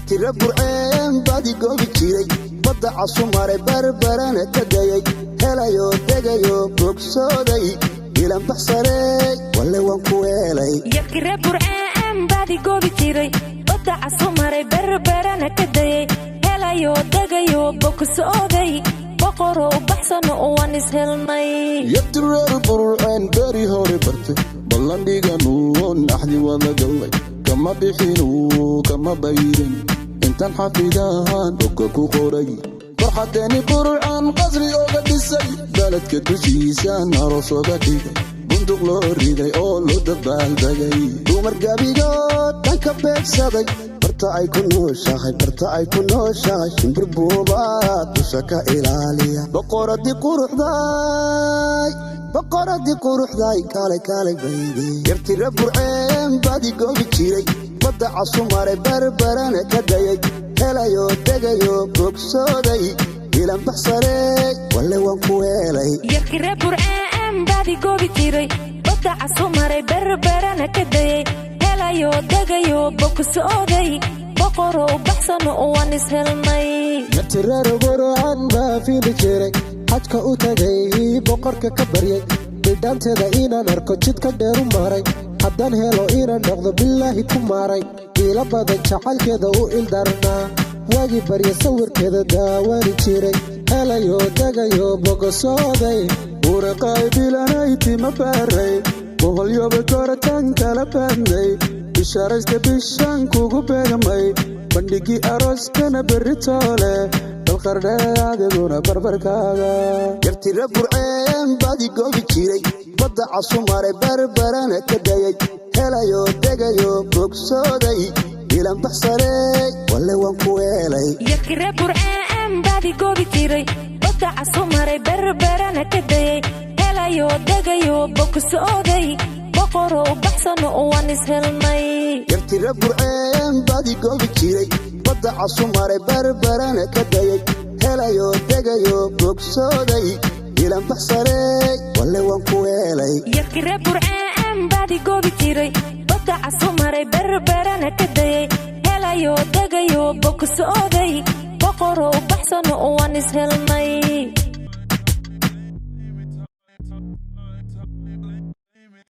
yarti burceen badi goobi jiray badda casumare barbarana ka dayay helayo degayo bogsooday ilan baxsaray walla waan ku helay yarti burceen badi goobi jiray badda casumare barbarana ka dayay helayo degayo bogsooday boqoro baxsan oo waan ishelnay yarti burceen bari hore bartay ballandhiganu naxdi wada galay kama bixinu kama bayrin intan xafidahan dhulka ku qoray farxadeeni burcaan qasri ooga dhisay baladka dushiisaan aroos ooga dhigay bunduq loo riday oo loo dabaaldegay dumar gabigood dhanka beegsaday barta ay ku nooshahay shimbir buubaad dusha ka ilaaliya boqoradii quruxday kale baydi yarti burceen badi goobi jiray badda casumare barbarana ka dayay helayo degayo bogsooday ilan baxsaray walla waan ku helay yarti burceen badi goobi jiray badda casumare barbarana ka dayay helayo degayo bogsooday boqoro baxsan oo waan ishelnay yarti burceen baa fiili jiray xajka u tagay boqorka ka baryay bidhaanteeda inaan arko jidka dheer u maray haddaan helo inaan noqdo bilaahi ku maaray iila badan jacaylkeeda u ildarnaa waagii barya sawirkeeda daawani jiray helayo degayo bogsooday uraqay bilanayti ma baaray boqolyoba gorataan kala baadnay bishaaraysta bishaan kugu beegamay bandhigii arooskana berri toole dalqardheeadiguna barbarkaaga yarti burceen badi goobi jiray badda casumare barbarana ka dayay helayo degayo bogsooday ilan baxsaray walla waan ku helay yarti burceen badi goobi jiray badda casumare barbarana ka dayay helayo degayo bogsooday boqoro baxsan oo waan ishelnay yarti burceen badi goobi jiray badda casumare barbarana ka dayay helayo degayo bogsooday ilan baxsaray walla waan ku helay yarti burceen badi goobi jiray badda casumare barbarana ka dayay helayo degayo bogsooday boqoro baxsan oo waan ishelnay